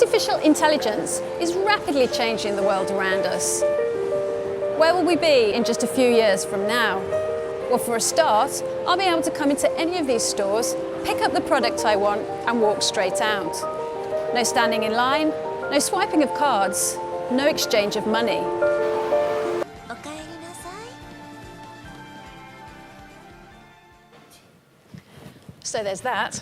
Artificial intelligence is rapidly changing the world around us. Where will we be in just a few years from now? Well, for a start, I'll be able to come into any of these stores, pick up the product I want and walk straight out. No standing in line, no swiping of cards, no exchange of money. So there's that.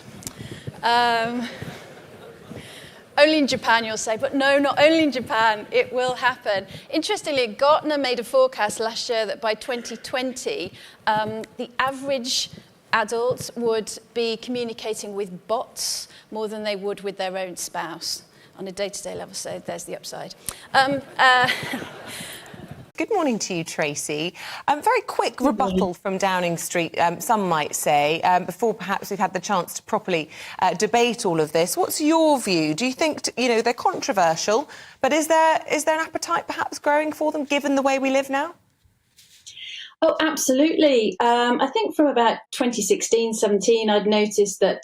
Only in Japan, you'll say, but no, not only in Japan, it will happen. Interestingly, Gartner made a forecast last year that by 2020, the average adult would be communicating with bots more than they would with their own spouse on a day-to-day level, so there's the upside. Good morning to you, Tracey. Very quick rebuttal from Downing Street, some might say, before perhaps we've had the chance to properly debate all of this. What's your view? Do you think, they're controversial, but is there an appetite perhaps growing for them, given the way we live now? Oh, absolutely. I think from about 2016, 17, I'd noticed that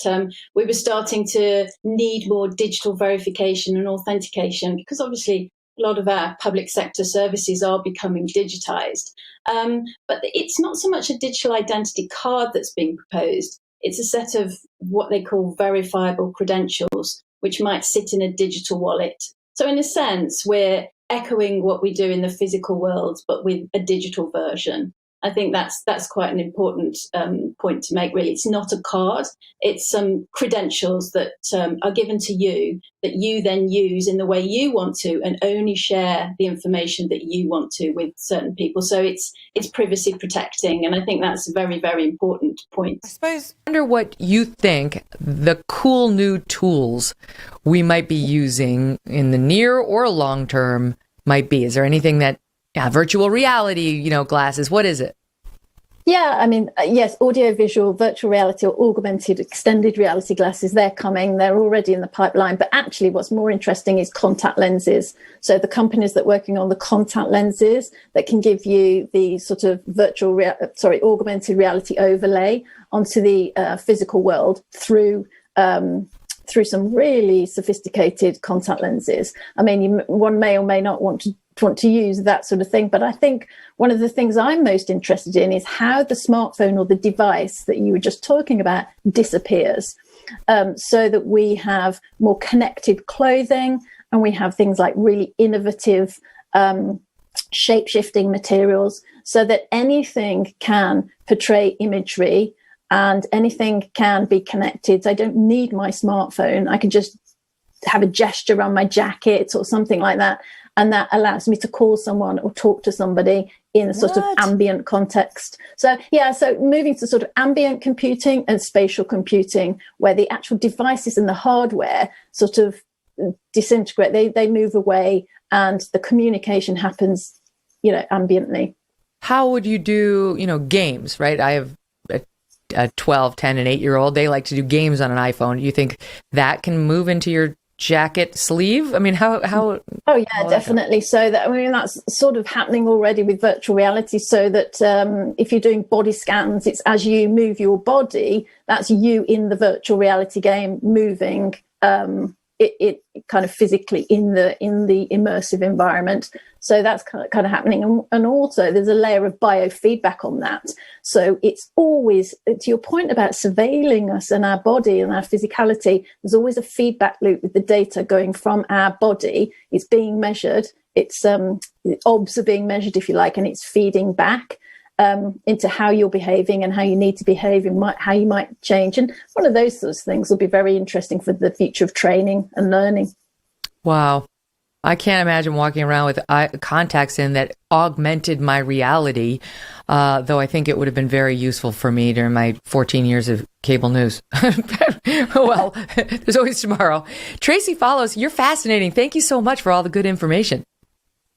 we were starting to need more digital verification and authentication, because obviously a lot of our public sector services are becoming digitised. But it's not so much a digital identity card that's being proposed. It's a set of what they call verifiable credentials, which might sit in a digital wallet. So in a sense, we're echoing what we do in the physical world, but with a digital version. I think that's quite an important point to make, really. It's not a card. It's some credentials that are given to you that you then use in the way you want to, and only share the information that you want to with certain people. So it's privacy protecting, and I think that's a very, very important point. I suppose I wonder what you think the cool new tools we might be using in the near or long term might be. Is there anything that virtual reality, glasses, what is it? Yeah, I mean, yes, audio-visual, virtual reality or augmented extended reality glasses, they're coming. They're already in the pipeline. But actually what's more interesting is contact lenses. So the companies that are working on the contact lenses that can give you the sort of augmented reality overlay onto the physical world through some really sophisticated contact lenses. I mean, one may or may not want to use that sort of thing. But I think one of the things I'm most interested in is how the smartphone or the device that you were just talking about disappears, so that we have more connected clothing and we have things like really innovative shape-shifting materials, so that anything can portray imagery and anything can be connected. I don't need my smartphone. I can just have a gesture on my jacket or something like that. And that allows me to call someone or talk to somebody in a sort of ambient context. So, so moving to sort of ambient computing and spatial computing, where the actual devices and the hardware sort of disintegrate, they move away and the communication happens, ambiently. How would you do, games, right? I have a 12, 10, and 8-year-old. They like to do games on an iPhone. You think that can move into your jacket sleeve? I mean, how oh yeah, definitely. So that's sort of happening already with virtual reality, so that if you're doing body scans, it's as you move your body, that's you in the virtual reality game moving it kind of physically in the immersive environment. So that's kind of happening, and also there's a layer of biofeedback on that. So it's always, to your point about surveilling us and our body and our physicality, there's always a feedback loop with the data going from our body. It's being measured, it's obs are being measured, if you like, and it's feeding back into how you're behaving and how you need to behave and how you might change. And one of those sorts of things will be very interesting for the future of training and learning. Wow. I can't imagine walking around with contacts in that augmented my reality, though I think it would have been very useful for me during my 14 years of cable news. Well, there's always tomorrow. Tracey Follows, you're fascinating. Thank you so much for all the good information.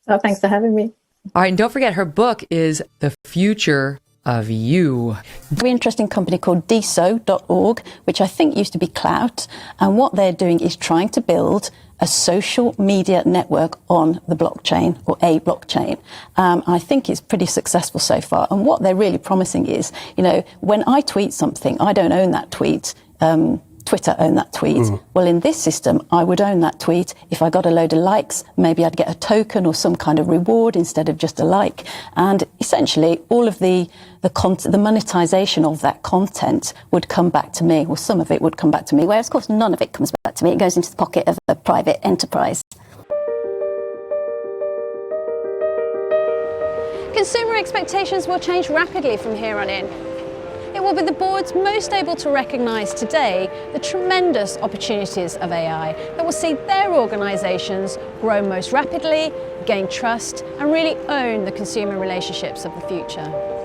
Oh, thanks for having me. All right, and don't forget, her book is The Future of You. A very interesting company called DSO.org, which I think used to be Clout, and what they're doing is trying to build a social media network on the blockchain, or a blockchain. I think it's pretty successful so far. And what they're really promising is, when I tweet something, I don't own that tweet. Twitter owned that tweet. Well, in this system, I would own that tweet. If I got a load of likes, maybe I'd get a token or some kind of reward instead of just a like. And essentially, all of the monetization of that content would come back to me, or some of it would come back to me, whereas, of course, none of it comes back to me. It goes into the pocket of a private enterprise. Consumer expectations will change rapidly from here on in. It will be the boards most able to recognise today the tremendous opportunities of AI that will see their organisations grow most rapidly, gain trust, and really own the consumer relationships of the future.